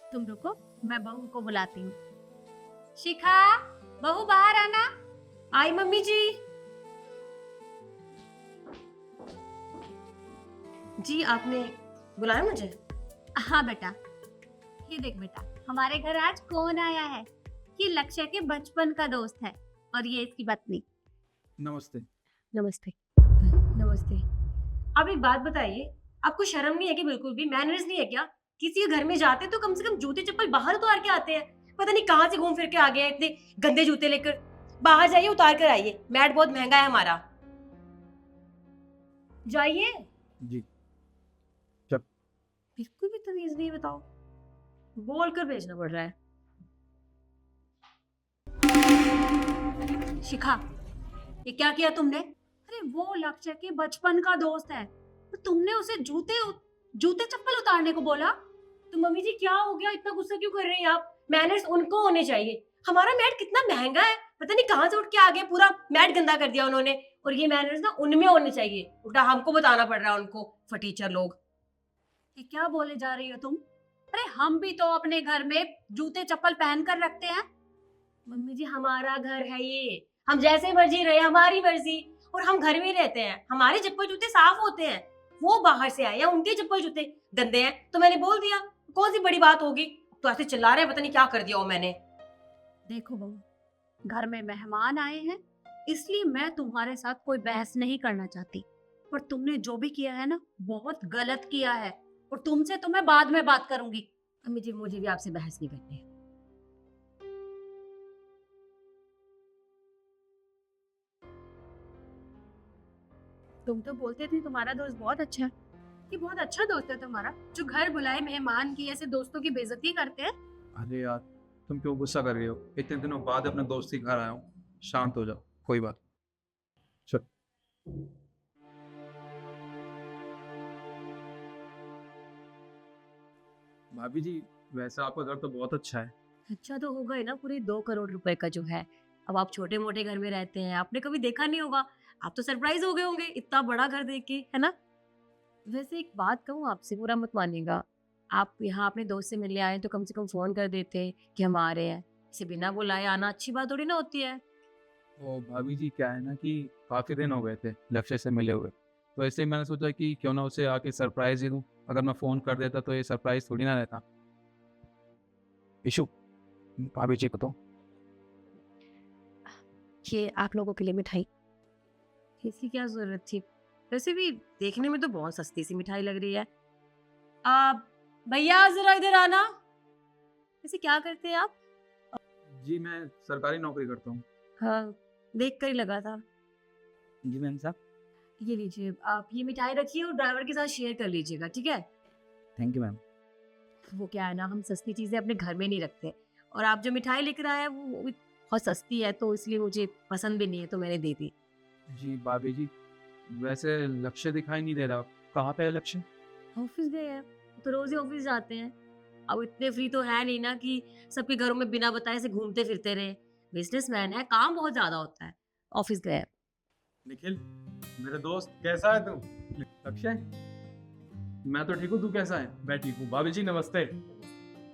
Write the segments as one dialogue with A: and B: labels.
A: तुम रुको, मैं बहू को बुलाती हूँ। शिखा, बहू बाहर आना।
B: आई मम्मी जी। जी आपने बुलाया मुझे?
A: हाँ बेटा, ये देख बेटा, हमारे घर आज कौन आया है। ये लक्ष्य के बचपन का दोस्त है और ये इसकी पत्नी।
C: नमस्ते।
A: नमस्ते।
B: नमस्ते। अब एक बात बताइए, आपको शर्म नहीं है कि बिल्कुल भी मैनर्स नहीं है क्या? किसी के घर में जाते तो कम से कम जूते चप्पल बाहर उतार के आते हैं। पता नहीं कहाँ से घूम फिर के आ गए हैं इतने गंदे जूते लेकर। बाहर जाइए, उतार कर आइए। मैट बहुत महंगा है हमारा। जाइए।
C: जी।
B: बिल्कुल भी तमीज नहीं, बताओ। बोल कर भेजना पड़ रहा है।
A: शिखा, ये क्या किया तुमने? अरे वो लक्ष्य के बचपन का दोस्त है, तो तुमने उसे जूते चप्पल उतारने को बोला।
B: तो मम्मी जी क्या हो गया, इतना गुस्सा क्यों कर रही हैं आप? मैनर्स उनको होने चाहिए। हमारा मैट कितना महंगा है, पता नहीं कहाँ से उठ के आ गए, पूरा मैट गंदा कर दिया उन्होंने। और ये मैनर्स ना उनमें होने चाहिए, उल्टा हमको बताना पड़ रहा है उनको, फटीचर लोग।
A: ये क्या बोले जा रही हो तुम? अरे हम भी तो अपने घर में जूते चप्पल पहन कर रखते हैं।
B: मम्मी जी हमारा घर है ये, हम जैसे मर्जी रहे, हमारी मर्जी। और हम घर में रहते हैं, हमारे चप्पल जूते साफ होते हैं। वो बाहर से आए या उनके चप्पल जूते गंदे हैं तो मैंने बोल दिया, कौन सी बड़ी बात होगी। तो ऐसे चिल्ला रहे हैं, पता नहीं क्या कर दिया हो मैंने।
A: देखो बहू, घर में मेहमान आए हैं, इसलिए मैं तुम्हारे साथ कोई बहस नहीं करना चाहती। पर तुमने जो भी किया है ना, बहुत गलत किया है। और तुमसे तो मैं बाद में बात करूंगी।
B: मम्मी जी मुझे भी आपसे बहस नहीं करनी है।
A: तुम तो बोलते थे तुम्हारा दोस्त बहुत अच्छा है। ये बहुत अच्छा दोस्त है तुम्हारा, जो घर बुलाए मेहमान की ऐसे दोस्तों की बेइज्जती करते हैं।
C: अरे यार, तुम क्यों गुस्सा कर रही हो? इतने दिनों बाद अपने दोस्त के घर आया हूँ। शांत हो जाओ, कोई बात। चल। भाभी जी, वैसे आपका घर तो बहुत अच्छा है।
B: अच्छा तो होगा ही ना, पूरे 2 करोड़ रुपए का जो है। अब आप छोटे मोटे घर में रहते हैं, आपने कभी देखा नहीं होगा। आप तो सरप्राइज हो गए होंगे इतना बड़ा घर देख के, है ना? वैसे एक बात कहूँ आपसे, बुरा मत मानिएगा। आप यहाँ अपने दोस्त से मिलने आए तो कम से कम फोन कर देते कि हम आ रहे हैं। इसे बिना बुलाए आना अच्छी बात थोड़ी ना होती है।
C: ओ भाभी जी, क्या है ना कि काफ़ी दिन हो गए थे लक्ष्य से मिले हुए, तो ऐसे ही मैंने सोचा कि क्यों ना उसे आके सरप्राइज ही दूँ। अगर मैं फ़ोन कर देता तो ये सरप्राइज थोड़ी ना रहता। इशू, भाभी जी को तो
A: ये आप लोगों के लिए मिठाई।
B: इसकी क्या जरूरत थी? वैसे भी देखने में तो बहुत सस्ती सी मिठाई लग रही है। आप भैया जरा इधर आना। वैसे क्या करते हैं आप?
C: जी, मैं सरकारी नौकरी करता हूँ।
B: हाँ, देख कर ही लगा था।
C: जी मैम साहब।
B: ये लीजिए, आप ये मिठाई रखिए और ड्राइवर के साथ शेयर कर लीजिएगा, ठीक है?
C: Thank you ma'am.
B: वो क्या है ना, हम सस्ती चीजें अपने घर में नहीं रखते। और आप जो मिठाई लेकर आए हैं वो भी बहुत सस्ती है, तो इसलिए मुझे पसंद भी नहीं है, तो मैंने दे दी।
C: जी भाभी जी, वैसे लक्ष्य दिखाई नहीं दे रहा। कहाँ पे है लक्ष्य?
B: ऑफिस गए हैं, तो रोज ही ऑफिस जाते हैं। अब इतने फ्री तो है नहीं ना कि सबके घरों में बिना बताए से घूमते फिरते रहे। बिजनेसमैन है, काम बहुत ज्यादा होता है। ऑफिस गए हैं।
C: निखिल, मेरे दोस्त, कैसा है तू? अक्षय, मैं तो ठीक हूँ, तू कैसा है? मैं ठीक हूँ। भाभी जी नमस्ते।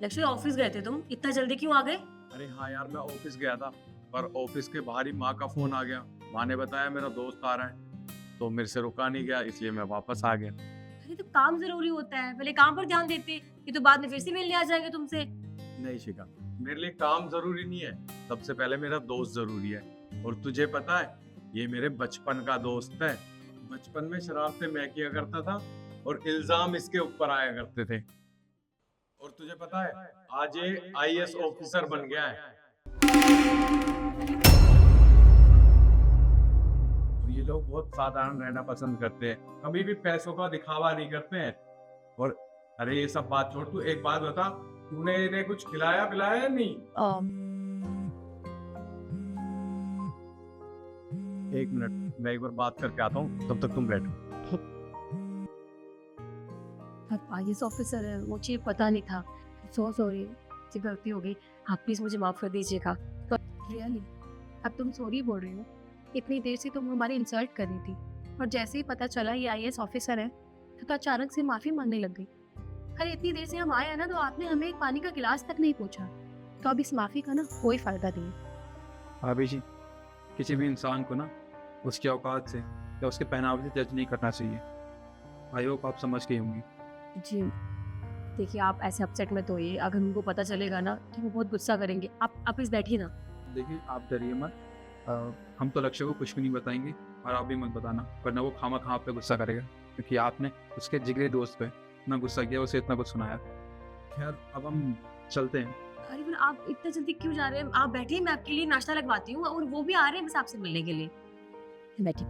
B: लक्ष्य, ऑफिस गए थे तुम, इतना जल्दी क्यों आ गए?
C: अरे हाँ यार, मैं ऑफिस गया था, पर ऑफिस के बाहर ही माँ का फोन आ गया। माँ ने बताया मेरा दोस्त आ रहा है, तो मेरे से रुका नहीं गया, इसलिए मैं वापस आ गया।
B: अरे तो काम जरूरी होता है, पहले काम पर ध्यान देते। ये तो बाद में फिर से मिलने आ जाएंगे तुमसे।
C: नहीं शिखा, मेरे लिए काम जरूरी नहीं है, सबसे पहले मेरा दोस्त जरूरी है। और तुझे पता है, ये मेरे बचपन का दोस्त है। बचपन में शरारतें मैं किया करता था और इल्जाम इसके ऊपर आया करते थे। और तुझे पता है, आज ये आईएएस ऑफिसर बन गया है। तो ये लोग बहुत साधारण रहना पसंद करते हैं, कभी भी पैसों का दिखावा नहीं करते हैं। और अरे ये सब बात छोड़, तू एक बात बता, तूने इन्हें कुछ खिलाया पिलाया या नहीं? एक मिनट, मैं एक बार बात करके आता हूँ, तब तक तुम बैठो।
B: आईएएस ऑफिसर है, मुझे पता नहीं था। सो सॉरी, मुझसे गलती हो गई। आप प्लीज मुझे माफ कर दीजिएगा।
A: रियली, अब तुम सॉरी बोल रही हो? इतनी देर से तुम हमारी इंसल्ट कर रही थी, और जैसे ही पता चला ये आईएएस ऑफिसर है तो अचानक से माफी मांगने लग गई। अरे इतनी देर से हम आए हैं ना, तो आपने हमें एक पानी का गिलास तक नहीं पूछा। तो अब इस माफी का ना कोई फायदा नहीं है।
D: भाभी जी, किसी भी इंसान को ना उसकी औकात से या उसके पहनावे से जज नहीं करना चाहिए। आई होप आप समझ गई होंगी।
B: जी देखिए, आप ऐसे अपसेट में तो होइए, अगर उनको पता चलेगा ना तो वो बहुत गुस्सा करेंगे। आप इस बैठिए ना।
D: देखिए, आप डरिए मत। हम तो लक्ष्य को कुछ भी नहीं बताएंगे और आप भी मत बताना, वरना वो खामा खा आप पे गुस्सा करेगा, क्योंकि आपने उसके जिगरी दोस्त पे इतना गुस्सा किया, उसे इतना कुछ सुनाया। खैर, अब हम चलते हैं।
B: अरे फिर आप इतना जल्दी क्यों जा रहे हैं? आप बैठिए, मैं आपके लिए नाश्ता लगवाती हूँ, और वो भी आ रहे हैं बस आपसे मिलने के लिए। बैठिए।